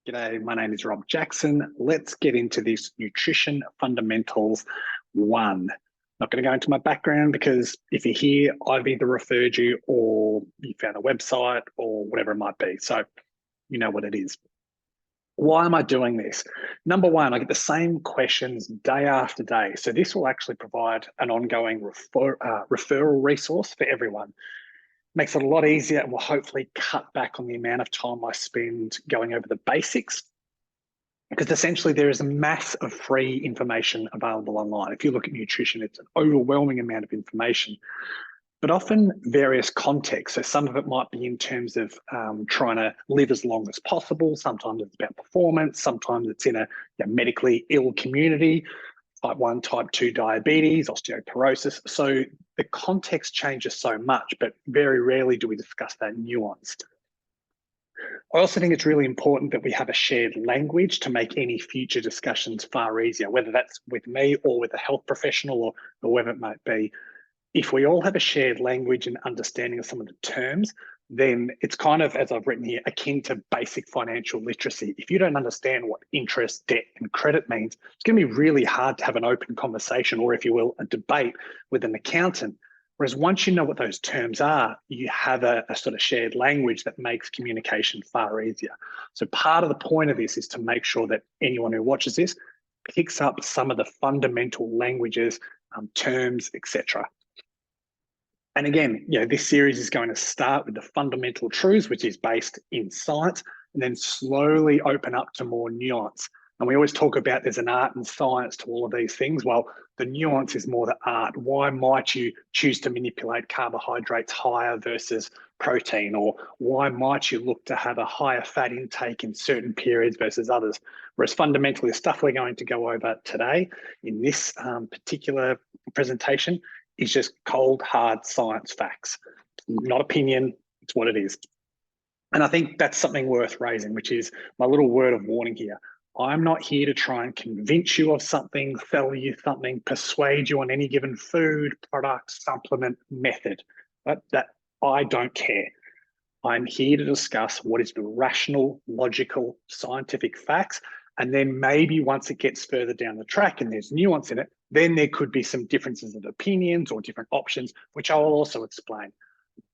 G'day, my name is Rob Jackson. Let's get into this Nutrition Fundamentals 1. Not going to go into my background because if you're here, I've either referred you or you found a website or whatever it might be. So you know what it is. Why am I doing this? Number one, I get the same questions day after day. So this will actually provide an ongoing referral resource for everyone. Makes it a lot easier and will hopefully cut back on the amount of time I spend going over the basics, because essentially there is a mass of free information available online. If you look at nutrition, it's an overwhelming amount of information, but often various contexts. So some of it might be in terms of trying to live as long as possible. Sometimes it's about performance. Sometimes it's in a medically ill community, type 1, type 2 diabetes, osteoporosis. So the context changes so much, but very rarely do we discuss that nuance. I also think it's really important that we have a shared language to make any future discussions far easier, whether that's with me or with a health professional or whoever it might be. If we all have a shared language and understanding of some of the terms, then it's kind of, as I've written here, akin to basic financial literacy. If you don't understand what interest, debt, and credit means, it's going to be really hard to have an open conversation, or if you will, a debate with an accountant. Whereas once you know what those terms are, you have a sort of shared language that makes communication far easier. So part of the point of this is to make sure that anyone who watches this picks up some of the fundamental languages, terms, etc. And again, this series is going to start with the fundamental truths, which is based in science, and then slowly open up to more nuance. And we always talk about there's an art and science to all of these things. Well, the nuance is more the art. Why might you choose to manipulate carbohydrates higher versus protein? Or why might you look to have a higher fat intake in certain periods versus others? Whereas fundamentally, the stuff we're going to go over today in this particular presentation is just cold, hard science facts, not opinion. It's what it is. And I think that's something worth raising, which is my little word of warning here. I'm not here to try and convince you of something, sell you something, persuade you on any given food, product, supplement, method. But that I don't care. I'm here to discuss what is the rational, logical, scientific facts. And then maybe once it gets further down the track and there's nuance in it, then there could be some differences of opinions or different options, which I will also explain.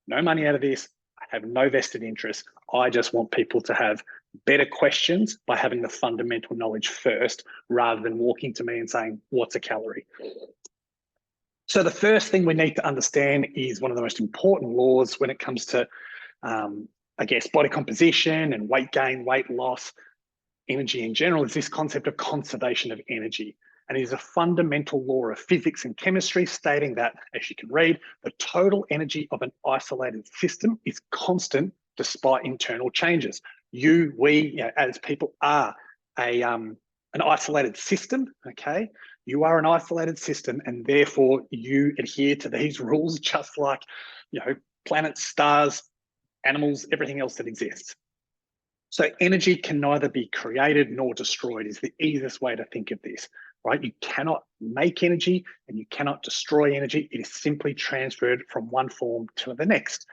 No money out of this. I have no vested interest. I just want people to have better questions by having the fundamental knowledge first, rather than walking to me and saying, what's a calorie? So the first thing we need to understand is one of the most important laws when it comes to, body composition and weight gain, weight loss, energy in general, is this concept of conservation of energy. And it is a fundamental law of physics and chemistry stating that, as you can read, the total energy of an isolated system is constant despite internal changes. We, as people, are an isolated system, okay? You are an isolated system, and therefore you adhere to these rules just like, planets, stars, animals, everything else that exists. So energy can neither be created nor destroyed is the easiest way to think of this, right? You cannot make energy and you cannot destroy energy. It is simply transferred from one form to the next.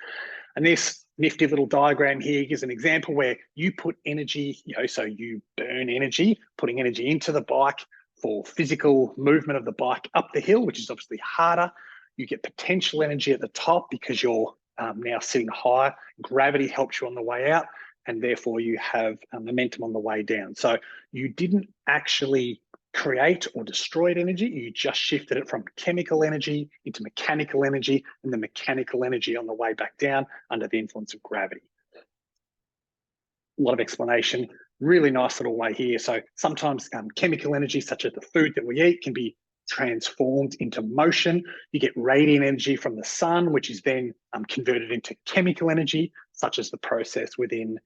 And this nifty little diagram here gives an example where you put energy, so you burn energy, putting energy into the bike for physical movement of the bike up the hill, which is obviously harder. You get potential energy at the top because you're now sitting higher. Gravity helps you on the way out, and therefore you have momentum on the way down. So you didn't actually create or destroy energy, you just shifted it from chemical energy into mechanical energy, and the mechanical energy on the way back down under the influence of gravity. A lot of explanation, really nice little way here. So sometimes chemical energy, such as the food that we eat, can be transformed into motion. You get radiant energy from the sun, which is then converted into chemical energy, such as the process within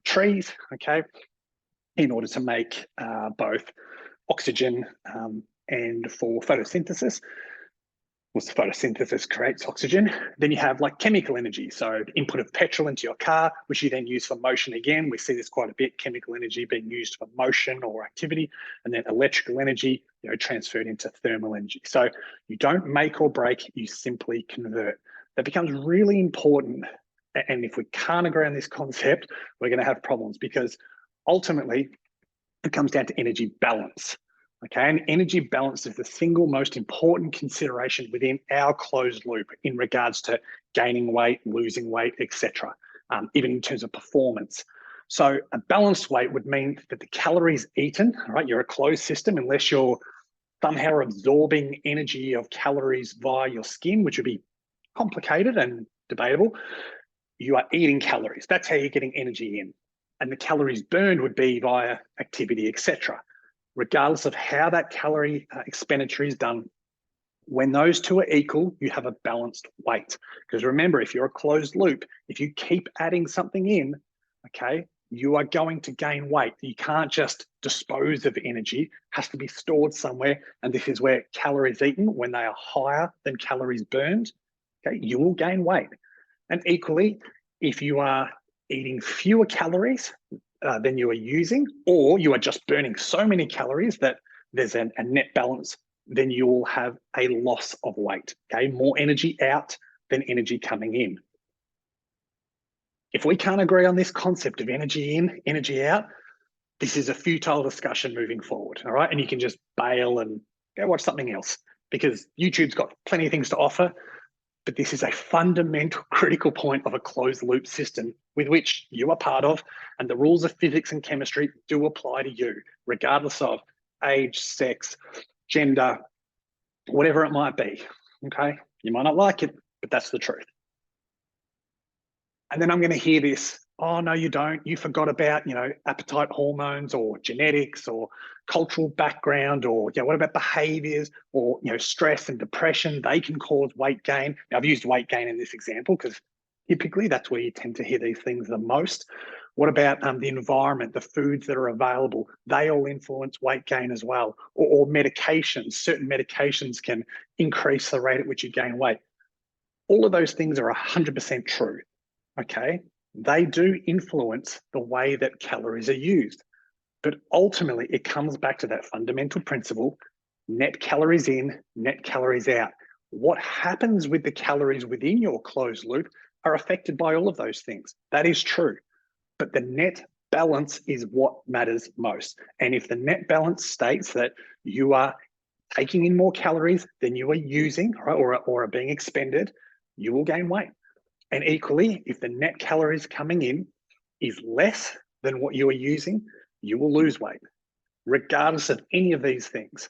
trees, okay, in order to make both oxygen and for photosynthesis. Once photosynthesis creates oxygen, then you have like chemical energy. So the input of petrol into your car, which you then use for motion again. We see this quite a bit, chemical energy being used for motion or activity, and then electrical energy, transferred into thermal energy. So you don't make or break, you simply convert. That becomes really important. And if we can't agree on this concept, we're going to have problems, because ultimately, it comes down to energy balance. Okay, and energy balance is the single most important consideration within our closed loop in regards to gaining weight, losing weight, etc. Even in terms of performance. So a balanced weight would mean that the calories eaten, right? You're a closed system unless you're somehow absorbing energy of calories via your skin, which would be complicated and debatable. You are eating calories. That's how you're getting energy in. And the calories burned would be via activity, etc. Regardless of how that calorie expenditure is done, when those two are equal, you have a balanced weight. Because remember, if you're a closed loop, if you keep adding something in, okay, you are going to gain weight. You can't just dispose of energy. It has to be stored somewhere. And this is where calories eaten, when they are higher than calories burned, okay, you will gain weight. And equally, if you are eating fewer calories than you are using, or you are just burning so many calories that there's a net balance, then you will have a loss of weight, okay? More energy out than energy coming in. If we can't agree on this concept of energy in, energy out, this is a futile discussion moving forward, all right? And you can just bail and go watch something else, because YouTube's got plenty of things to offer, but this is a fundamental critical point of a closed loop system with which you are part of, and the rules of physics and chemistry do apply to you, regardless of age, sex, gender, whatever it might be, okay? You might not like it, but that's the truth. And then I'm going to hear this, oh, no, you don't. You forgot about, appetite hormones or genetics or cultural background, or what about behaviors or, stress and depression? They can cause weight gain. Now, I've used weight gain in this example because typically that's where you tend to hear these things the most. What about the environment, the foods that are available? They all influence weight gain as well. Or medications. Certain medications can increase the rate at which you gain weight. All of those things are 100% true. Okay, they do influence the way that calories are used. But ultimately, it comes back to that fundamental principle, net calories in, net calories out. What happens with the calories within your closed loop are affected by all of those things. That is true. But the net balance is what matters most. And if the net balance states that you are taking in more calories than you are using, right, or are being expended, you will gain weight. And equally, if the net calories coming in is less than what you are using, you will lose weight, regardless of any of these things.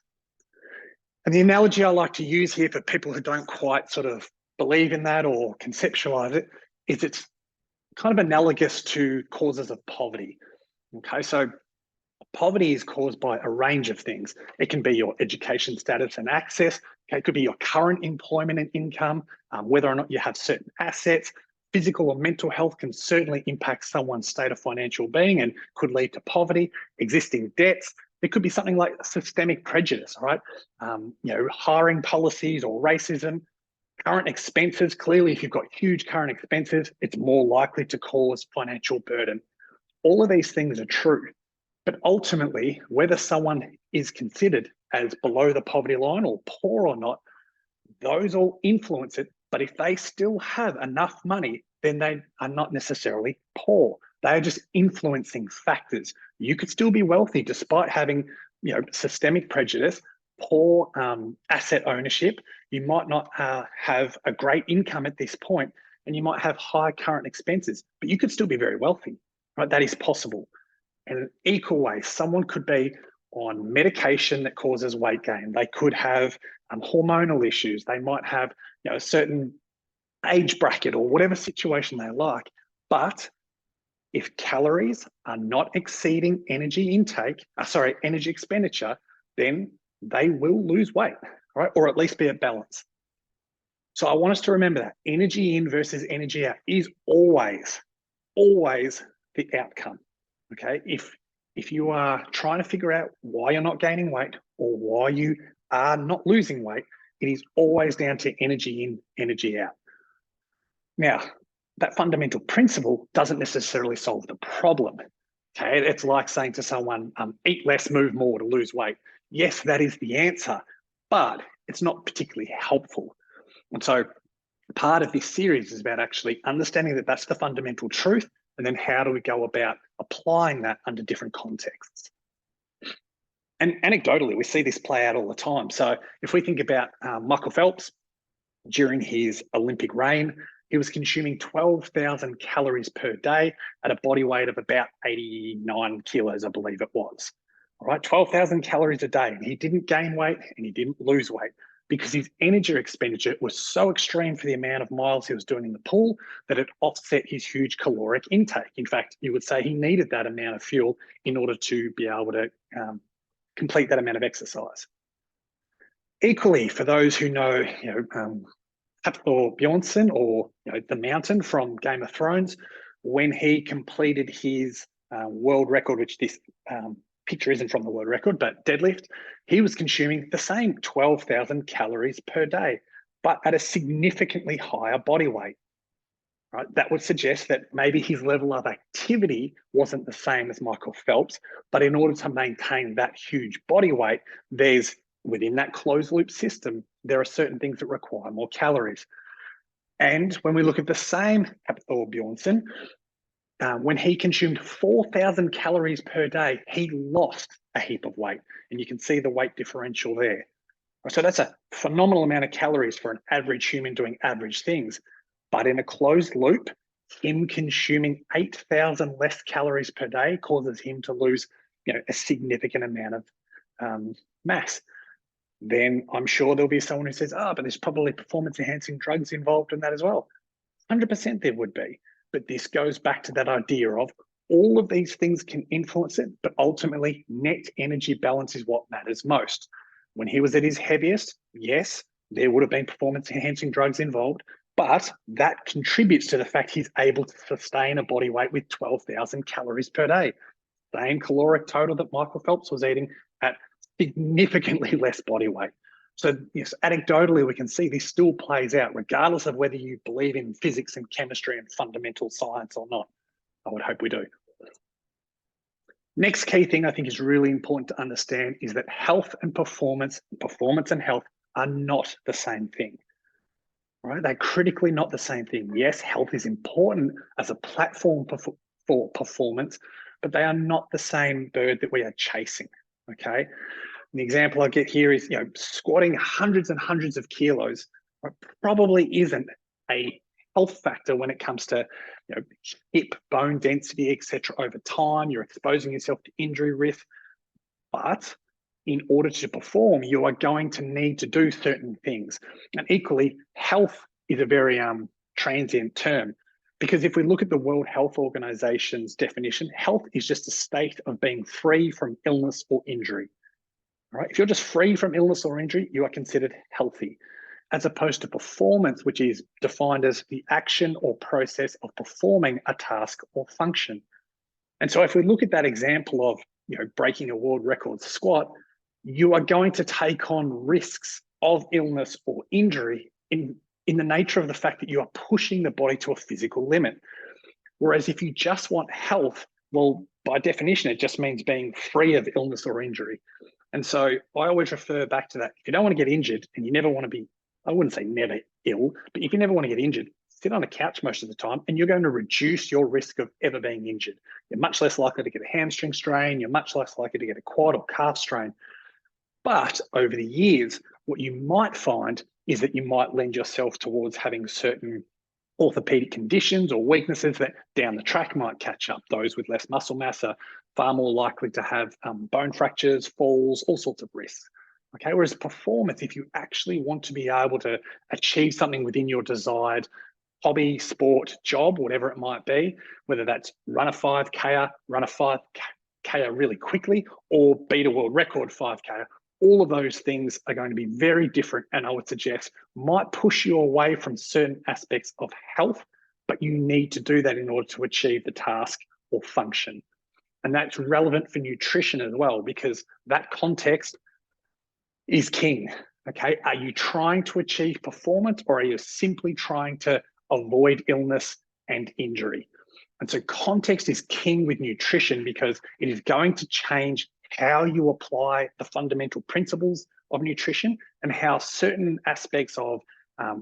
And the analogy I like to use here for people who don't quite sort of believe in that or conceptualize it is it's kind of analogous to causes of poverty. Okay, so poverty is caused by a range of things. It can be your education status and access. Okay, it could be your current employment and income, whether or not you have certain assets. Physical or mental health can certainly impact someone's state of financial being and could lead to poverty. Existing debts. It could be something like systemic prejudice, right? Hiring policies or racism. Current expenses. Clearly, if you've got huge current expenses, it's more likely to cause financial burden. All of these things are true. But ultimately, whether someone is considered as below the poverty line or poor or not, those all influence it. But if they still have enough money, then they are not necessarily poor. They are just influencing factors. You could still be wealthy despite having, systemic prejudice, poor asset ownership. You might not have a great income at this point, and you might have high current expenses, but you could still be very wealthy, right? That is possible. In an equal way, someone could be on medication that causes weight gain. They could have hormonal issues. They might have a certain age bracket or whatever situation they like. But if calories are not exceeding energy expenditure, then they will lose weight, right? Or at least be at balance. So I want us to remember that energy in versus energy out is always the outcome. Okay, if you are trying to figure out why you're not gaining weight or why you are not losing weight, it is always down to energy in, energy out. Now, that fundamental principle doesn't necessarily solve the problem. Okay, it's like saying to someone, eat less, move more to lose weight. Yes, that is the answer, but it's not particularly helpful. And so part of this series is about actually understanding that that's the fundamental truth, And then how do we go about applying that under different contexts? And anecdotally, we see this play out all the time. So if we think about Michael Phelps, during his Olympic reign, he was consuming 12,000 calories per day at a body weight of about 89 kilos, I believe it was. All right, 12,000 calories a day. And he didn't gain weight and he didn't lose weight because his energy expenditure was so extreme for the amount of miles he was doing in the pool that it offset his huge caloric intake. In fact, you would say he needed that amount of fuel in order to be able to complete that amount of exercise. Equally, for those who know, Hafthor Bjornsson, or the Mountain from Game of Thrones, when he completed his world record, which this picture isn't from the world record, but deadlift, he was consuming the same 12,000 calories per day, but at a significantly higher body weight. Right? That would suggest that maybe his level of activity wasn't the same as Michael Phelps, but in order to maintain that huge body weight, within that closed loop system, there are certain things that require more calories. And when we look at the same Hafthor Bjornsson, when he consumed 4,000 calories per day, he lost a heap of weight. And you can see the weight differential there. So that's a phenomenal amount of calories for an average human doing average things. But in a closed loop, him consuming 8,000 less calories per day causes him to lose a significant amount of mass. Then I'm sure there'll be someone who says, but there's probably performance enhancing drugs involved in that as well. 100% there would be. But this goes back to that idea of all of these things can influence it, but ultimately net energy balance is what matters most. When he was at his heaviest, yes, there would have been performance enhancing drugs involved, but that contributes to the fact he's able to sustain a body weight with 12,000 calories per day. Same caloric total that Michael Phelps was eating at significantly less body weight. So yes, anecdotally, we can see this still plays out regardless of whether you believe in physics and chemistry and fundamental science or not. I would hope we do. Next key thing I think is really important to understand is that health and performance and health are not the same thing. Right? They're critically not the same thing. Yes, health is important as a platform for performance, but they are not the same bird that we are chasing. Okay. And the example I get here is, squatting hundreds and hundreds of kilos probably isn't a health factor when it comes to, hip bone density, etc. Over time, you're exposing yourself to injury risk. But in order to perform, you are going to need to do certain things. And equally, health is a very transient term. Because if we look at the World Health Organization's definition, health is just a state of being free from illness or injury. All right? If you're just free from illness or injury, you are considered healthy, as opposed to performance, which is defined as the action or process of performing a task or function. And so if we look at that example of breaking a world record squat, you are going to take on risks of illness or injury in the nature of the fact that you are pushing the body to a physical limit. Whereas if you just want health, well, by definition, it just means being free of illness or injury. And so I always refer back to that. If you don't want to get injured and you never want to be, I wouldn't say never ill, but if you never want to get injured, sit on a couch most of the time and you're going to reduce your risk of ever being injured. You're much less likely to get a hamstring strain. You're much less likely to get a quad or calf strain. But over the years, what you might find is that you might lend yourself towards having certain orthopedic conditions or weaknesses that down the track might catch up. Those with less muscle mass are far more likely to have bone fractures, falls, all sorts of risks. Okay, whereas performance, if you actually want to be able to achieve something within your desired hobby, sport, job, whatever it might be, whether that's run a 5K, run a 5K really quickly, or beat a world record 5K, all of those things are going to be very different, and I would suggest might push you away from certain aspects of health, but you need to do that in order to achieve the task or function. And that's relevant for nutrition as well, because that context is king. Okay, are you trying to achieve performance, or are you simply trying to avoid illness and injury? And so context is king with nutrition, because it is going to change how you apply the fundamental principles of nutrition and how certain aspects of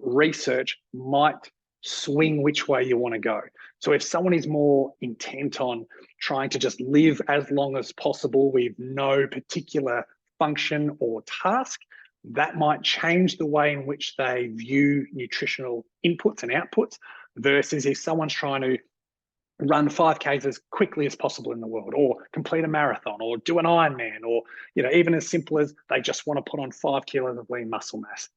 research might swing which way you want to go. So if someone is more intent on trying to just live as long as possible with no particular function or task, that might change the way in which they view nutritional inputs and outputs, versus if someone's trying to run 5Ks as quickly as possible in the world, or complete a marathon, or do an Ironman, or even as simple as they just want to put on 5 kilos of lean muscle mass.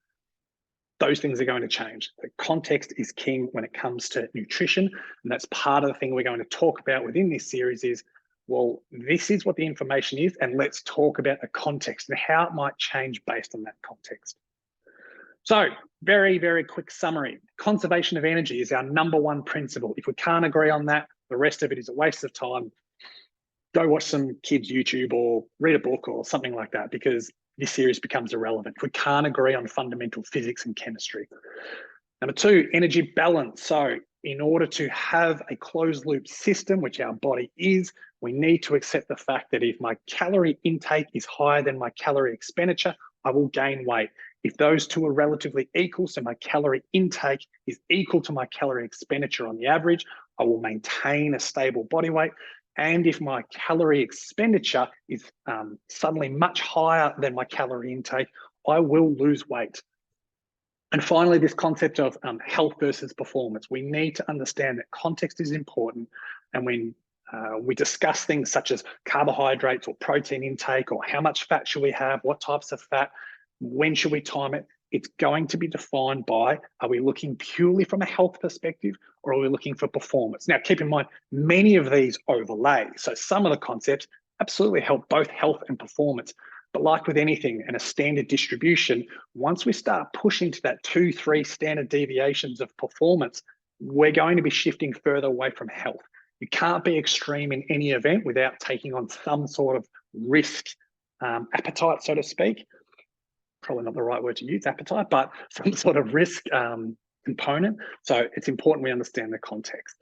Those things are going to change. The context is king when it comes to nutrition, and that's part of the thing we're going to talk about within this series is, well, this is what the information is, and let's talk about the context and how it might change based on that context. So very, very quick summary. Conservation of energy is our #1 principle. If we can't agree on that, the rest of it is a waste of time. Go watch some kids' YouTube or read a book or something like that, because this series becomes irrelevant if we can't agree on fundamental physics and chemistry. #2, energy balance. So in order to have a closed loop system, which our body is, we need to accept the fact that if my calorie intake is higher than my calorie expenditure, I will gain weight. If those two are relatively equal, so my calorie intake is equal to my calorie expenditure on the average, I will maintain a stable body weight. And if my calorie expenditure is suddenly much higher than my calorie intake, I will lose weight. And finally, this concept of health versus performance. We need to understand that context is important. And when we discuss things such as carbohydrates or protein intake, or how much fat should we have, what types of fat, when should we time it, it's going to be defined by, are we looking purely from a health perspective, or are we looking for performance? Now, keep in mind, many of these overlay. So some of the concepts absolutely help both health and performance. But like with anything and a standard distribution, once we start pushing to that 2-3 standard deviations of performance, we're going to be shifting further away from health. You can't be extreme in any event without taking on some sort of risk appetite, so to speak. Probably not the right word to use, appetite, but some sort of risk component. So it's important we understand the context.